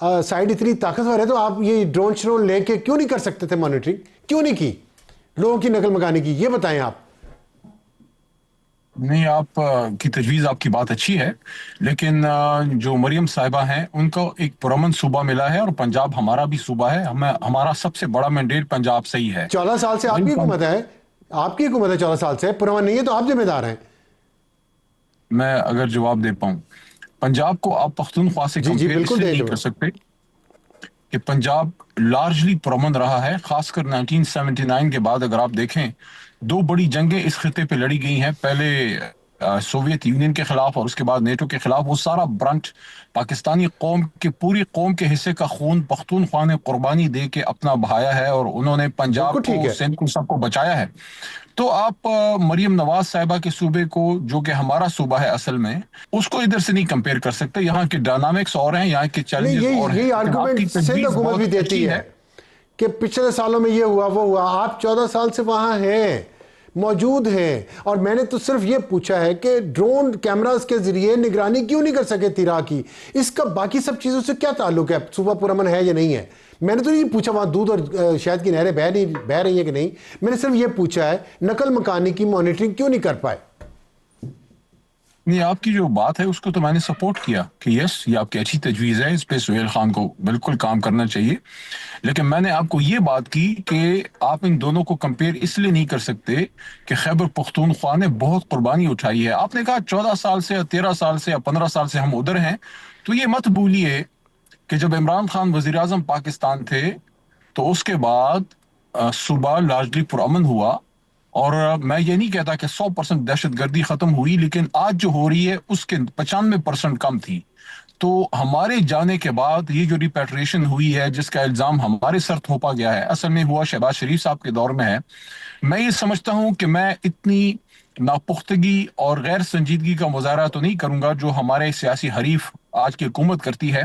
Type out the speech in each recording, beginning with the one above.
Side اتنی طاقتور ہے تو آپ یہ ڈرون شرون لے کے کیوں نہیں کر سکتے تھے مانیٹرنگ؟ کیوں نہیں کی لوگوں کی نقل مکانی کی؟ یہ بتائیں آپ. نہیں، آپ کی تجویز، آپ کی بات اچھی ہے، لیکن جو مریم صاحبہ ہیں ان کو ایک پرامن صوبہ ملا ہے، اور پنجاب ہمارا بھی صوبہ ہے، ہمارا سب سے بڑا مینڈیٹ پنجاب سے ہی ہے. 14 سال سے آپ کی حکومت ہے، آپ کی حکومت ہے 14 سال سے، پرامن نہیں ہے تو آپ ذمہ دار ہیں. میں اگر جواب دے پاؤں، پنجاب کو آپ پختونخوا سے جی جی کمپیئر اس بالکل لیے دیں نہیں کر جواب. سکتے کہ پنجاب لارجلی پرامن رہا ہے. خاص کر 1979 کے بعد اگر آپ دیکھیں، دو بڑی جنگیں اس خطے پہ لڑی گئی ہیں، پہلے سوویت یونین کے خلاف اور اس کے بعد نیٹو کے خلاف. وہ سارا برنٹ پاکستانی قوم کے، پوری قوم کے حصے کا خون پختونخوا نے قربانی دے کے اپنا بہایا ہے، اور انہوں نے بالکل پنجاب ٹھیک کو، ہے. سندھ کو، سب کو بچایا ہے. تو آپ مریم نواز صاحبہ کے صوبے کو، جو کہ ہمارا صوبہ ہے اصل میں، اس کو ادھر سے نہیں کمپیئر کر سکتے. یہاں کے ڈائنامکس اور ہیں، یہاں کے نہیں، چیلنجز اور ہیں، یہی لیکن آپ کی آرگومنٹ سندھ تجویز حکومت بھی بہت دیتی اچھی ہے ہے. کہ پچھلے سالوں میں یہ ہوا وہ ہوا. آپ 14 سال سے وہاں ہیں، موجود ہیں، اور میں نے تو صرف یہ پوچھا ہے کہ ڈرون کیمراز کے ذریعے نگرانی کیوں نہیں کر سکے تیرا کی؟ اس کا باقی سب چیزوں سے کیا تعلق ہے؟ صوبہ پرامن ہے یا نہیں ہے؟ میں نے تو یہ پوچھا وہاں دودھ اور شہد کی نہریں بہ رہی ہیں کہ نہیں. میں نے صرف یہ پوچھا ہے نقل مکانی کی مانیٹرنگ کیوں نہیں کر پائے؟ نہیں، آپ کی جو بات ہے اس کو تو میں نے سپورٹ کیا کہ یس، یہ آپ کی اچھی تجویز ہے، اس پہ سہیل خان کو بالکل کام کرنا چاہیے. لیکن میں نے آپ کو یہ بات کی کہ آپ ان دونوں کو کمپیئر اس لیے نہیں کر سکتے کہ خیبر پختونخوا نے بہت قربانی اٹھائی ہے. آپ نے کہا 14 سال سے یا 13 سال سے یا 15 سال سے ہم ادھر ہیں، تو یہ مت بھولیے کہ جب عمران خان وزیر اعظم پاکستان تھے تو اس کے بعد صوبہ لارجلی پرامن ہوا. اور میں یہ نہیں کہتا کہ 100% دہشت گردی ختم ہوئی، لیکن آج جو ہو رہی ہے اس کے 95% کم تھی. تو ہمارے جانے کے بعد یہ جو ریپیٹریشن ہوئی ہے، جس کا الزام ہمارے سر تھوپا گیا ہے، اصل میں ہوا شہباز شریف صاحب کے دور میں ہے. میں یہ سمجھتا ہوں کہ میں اتنی ناپختگی اور غیر سنجیدگی کا مظاہرہ تو نہیں کروں گا جو ہمارے سیاسی حریف آج کی حکومت کرتی ہے.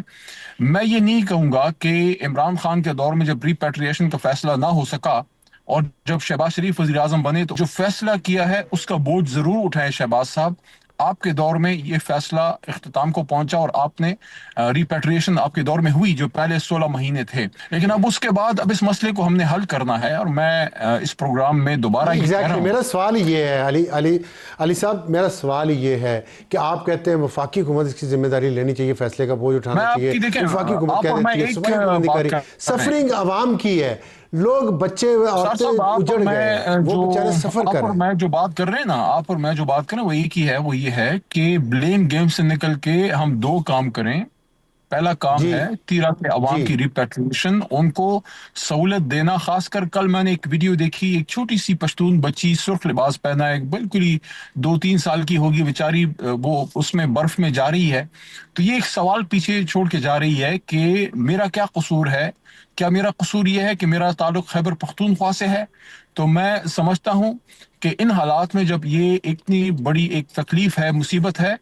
میں یہ نہیں کہوں گا کہ عمران خان کے دور میں جب ریپیٹریشن کا فیصلہ نہ ہو سکا اور جب شہباز شریف وزیر اعظم بنے تو جو فیصلہ کیا ہے اس کا بوجھ ضرور اٹھائے شہباز صاحب. آپ کے دور میں یہ فیصلہ اختتام کو پہنچا اور آپ نے ریپیٹریشن آپ کے دور میں ہوئی جو پہلے 16 مہینے تھے. لیکن اب اس کے بعد اب اس مسئلے کو ہم نے حل کرنا ہے، اور میں اس پروگرام میں دوبارہ یہ کہہ رہا ہوں. میرا سوال یہ ہے علی صاحب، میرا سوال یہ ہے کہ آپ کہتے ہیں وفاقی حکومت اس کی ذمہ داری لینی چاہیے، فیصلے کا بوجھ میں اٹھانا آپ چاہیے. کی دیکھیں، وفاقی حکومت آپ کہہ اور میں دیتی ہے ایک صوبائی حکومت نہیں کر بات رہی. کر رہے ہیں. سفرنگ عوام کی ہے، لوگ بچے سر عورتیں صاحب، آپ اور اجڑ گئے ہیں، میں وہ جو بیچارے سفر کر آپ رہے اور ہیں. میں جو بات کر رہے ہیں نا، آپ اور میں جو بات کر رہے ہیں وہ ایک ہی ہے. وہ یہ ہے کہ بلیم گیم سے نکل کے ہم دو کام کریں. پہلا کام جی ہے تیرا کے عوام جی کی ریپیٹریشن، ان کو سہولت دینا. خاص کر کل میں نے ایک ویڈیو دیکھی، ایک چھوٹی سی پشتون بچی سرخ لباس پہنا ہے، بالکل ہی 2-3 سال کی ہوگی بیچاری، وہ اس میں برف میں جا رہی ہے. تو یہ ایک سوال پیچھے چھوڑ کے جا رہی ہے کہ میرا کیا قصور ہے؟ کیا میرا قصور یہ ہے کہ میرا تعلق خیبر پختونخوا سے ہے؟ تو میں سمجھتا ہوں کہ ان حالات میں جب یہ اتنی بڑی ایک تکلیف ہے، مصیبت ہے،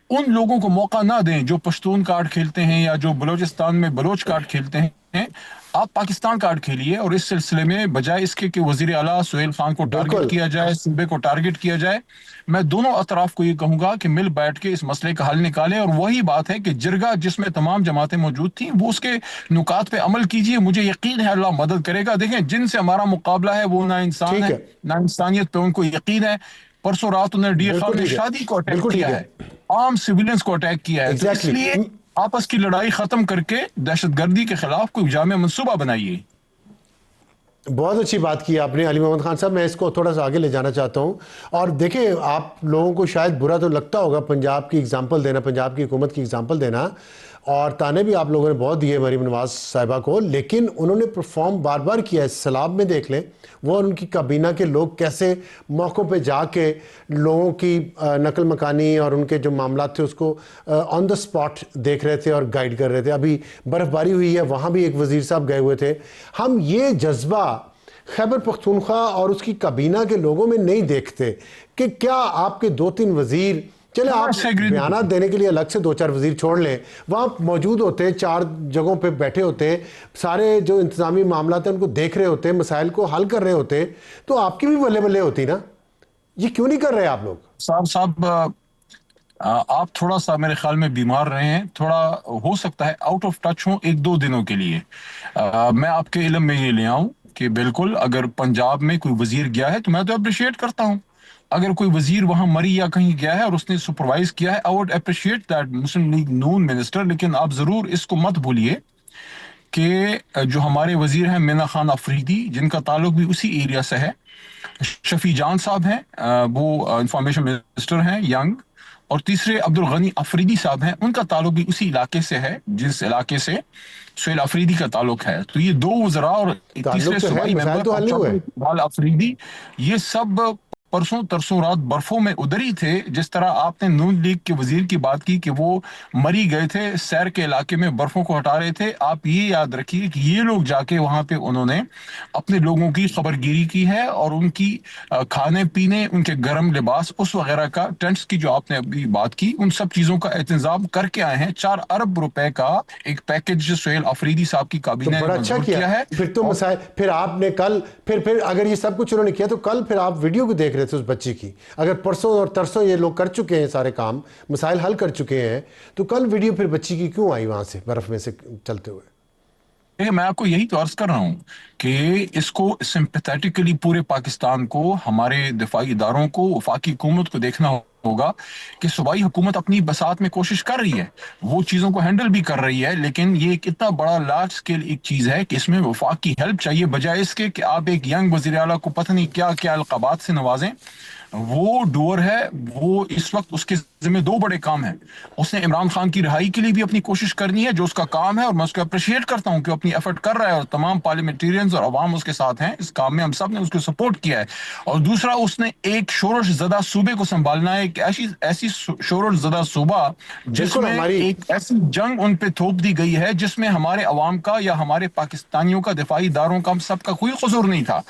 ان لوگوں کو موقع نہ دیں جو پشتون کارڈ کھیلتے ہیں یا جو بلوچستان میں بلوچ کارڈ کھیلتے ہیں. آپ پاکستان کارڈ کھیلیے، اور اس سلسلے میں بجائے اس کے کہ وزیر اعلیٰ سہیل خان کو ٹارگٹ بالکل. کیا جائے، صوبے کو ٹارگٹ کیا جائے، میں دونوں اطراف کو یہ کہوں گا کہ مل بیٹھ کے اس مسئلے کا حل نکالے. اور وہی بات ہے کہ جرگہ جس میں تمام جماعتیں موجود تھیں، وہ اس کے نکات پہ عمل کیجیے. مجھے یقین ہے اللہ مدد کرے گا. دیکھیں، جن سے ہمارا مقابلہ ہے وہ نا انسان ٹھیک ہے، ہے، نا انسانیت پہ ان کو یقین ہے. پرسوں رات انہوں نے ڈی ایل بالکل میں ٹھیک ہے، شادی کو اٹیک بالکل ٹھیک کیا ہے. ہے، عام سویلینز کو اٹیک کیا ہے. تو اس لیے ایگزیکٹلی. آپس کی لڑائی ختم کر کے دہشت گردی کے خلاف کوئی جامع منصوبہ بنائیے. بہت اچھی بات کی آپ نے علی محمد خان صاحب. میں اس کو تھوڑا سا آگے لے جانا چاہتا ہوں. اور دیکھیں، آپ لوگوں کو شاید برا تو لگتا ہوگا پنجاب کی اگزامپل دینا، پنجاب کی حکومت کی اگزامپل دینا، اور تانے بھی آپ لوگوں نے بہت دیے مریم نواز صاحبہ کو، لیکن انہوں نے پرفارم بار بار کیا ہے. سیلاب میں دیکھ لیں وہ ان کی کابینہ کے لوگ کیسے موقعوں پہ جا کے لوگوں کی نقل مکانی اور ان کے جو معاملات تھے اس کو آن دا اسپاٹ دیکھ رہے تھے اور گائیڈ کر رہے تھے. ابھی برف باری ہوئی ہے، وہاں بھی ایک وزیر صاحب گئے ہوئے تھے. ہم یہ جذبہ خیبر پختونخوا اور اس کی کابینہ کے لوگوں میں نہیں دیکھتے کہ کیا آپ کے 2-3 وزیر، چلے آپ بیانات دینے کے لیے الگ سے 2-4 وزیر چھوڑ لیں، وہاں موجود ہوتے، 4 جگہوں پہ بیٹھے ہوتے، سارے جو انتظامی معاملات ہیں ان کو دیکھ رہے ہوتے، مسائل کو حل کر رہے ہوتے، تو آپ کی بھی بلے بلے ہوتی نا. یہ کیوں نہیں کر رہے آپ لوگ؟ صاحب آپ تھوڑا سا میرے خیال میں بیمار رہے ہیں، تھوڑا ہو سکتا ہے آؤٹ آف ٹچ ہوں ایک دو دنوں کے لیے۔ میں آپ کے علم میں یہ لے آؤں کہ بالکل اگر پنجاب میں کوئی وزیر گیا ہے تو میں تو اپریشیٹ کرتا ہوں۔ اگر کوئی وزیر وہاں مری یا کہیں گیا ہے اور اس نے سپروائز کیا ہے، I would appreciate that Muslim League Noon minister. لیکن آپ ضرور اس کو مت بھولیے کہ جو ہمارے وزیر ہیں مینا خان افریدی، جن کا تعلق بھی اسی ایریا سے ہے، شفیع جان صاحب ہیں، وہ انفارمیشن منسٹر ہیں ینگ، اور تیسرے عبد الغنی افریدی صاحب ہیں، ان کا تعلق بھی اسی علاقے سے ہے جس علاقے سے سہیل افریدی کا تعلق ہے۔ تو یہ دو وزراء اور تیسرے تعلق تو ہے، صوبائی مسائل ممبر تو حل نہیں چودھری ہوئے۔ اقبال افریدی، یہ سب پرسوں ترسوں رات برفوں میں ادھر ہی تھے۔ جس طرح آپ نے نون لیگ کے وزیر کی بات کی کہ وہ مری گئے تھے، سیر کے علاقے میں برفوں کو ہٹا رہے تھے، آپ یہ یاد رکھیے کہ یہ لوگ جا کے وہاں پہ انہوں نے اپنے لوگوں کی خبر گیری کی ہے، اور ان کی کھانے پینے، ان کے گرم لباس اس وغیرہ کا، ٹینٹس کی جو آپ نے ابھی بات کی، ان سب چیزوں کا انتظام کر کے آئے ہیں۔ 4 ارب روپے کا ایک پیکج سہیل افریدی صاحب کی تو کابینہ نے بڑا اچھا منظور کیا، کیا ہے۔ پھر تو اور مسائل، پھر آپ نے کل پھر اگر یہ سب کچھ انہوں نے کیا تو کل پھر آپ ویڈیو کو دیکھ رہے تھے اس بچی کی۔ اگر پرسوں اور ترسوں یہ لوگ کر چکے ہیں سارے کام، مسائل حل کر چکے ہیں، تو کل ویڈیو پھر بچی کی کیوں آئی وہاں سے برف میں سے چلتے ہوئے؟ میں آپ کو یہی تو عرض کر رہا ہوں کہ اس کو سمپیتھیٹکلی پورے پاکستان کو، ہمارے دفاعی اداروں کو، وفاقی حکومت کو دیکھنا ہوگا کہ صوبائی حکومت اپنی بساط میں کوشش کر رہی ہے، وہ چیزوں کو ہینڈل بھی کر رہی ہے، لیکن یہ ایک اتنا بڑا لارج سکیل ایک چیز ہے کہ اس میں وفاق کی ہیلپ چاہیے، بجائے اس کے کہ آپ ایک ینگ وزیر اعلیٰ کو پتہ نہیں کیا کیا القابات سے نوازیں۔ وہ ڈور ہے، وہ اس وقت اس کے ذمہ دو بڑے کام ہیں۔ اس نے عمران خان کی رہائی کے لیے بھی اپنی کوشش کرنی ہے، جو اس کا کام ہے، اور میں اس کو اپریشیٹ کرتا ہوں کہ وہ اپنی ایفرٹ کر رہا ہے، اور تمام پارلیمنٹیرینز اور عوام اس کے ساتھ ہیں اس کام میں، ہم سب نے اس کو سپورٹ کیا ہے۔ اور دوسرا، اس نے ایک شورش زدہ صوبے کو سنبھالنا ہے، ایک ایسی شورش زدہ صوبہ جس بالکل میں ہماری ایک ایسی جنگ ان پہ تھوپ دی گئی ہے جس میں ہمارے عوام کا یا ہمارے پاکستانیوں کا، دفاعی اداروں کا، ہم سب کا کوئی قصور نہیں تھا۔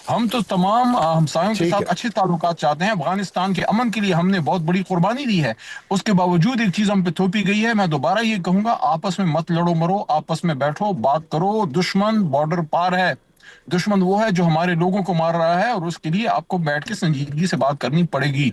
ہم تو تمام ہمسایوں کے ٹھیک ہے، ساتھ اچھے تعلقات چاہتے ہیں، افغانستان کے امن کے لیے ہم نے بہت بڑی قربانی دی ہے، اس کے باوجود ایک چیز ہم پہ تھوپی گئی ہے۔ میں دوبارہ یہ کہوں گا، آپس میں مت لڑو مرو، آپس میں بیٹھو بات کرو۔ دشمن بارڈر پار ہے، دشمن وہ ہے جو ہمارے لوگوں کو مار رہا ہے، اور اس کے لیے آپ کو بیٹھ کے سنجیدگی سے بات کرنی پڑے گی۔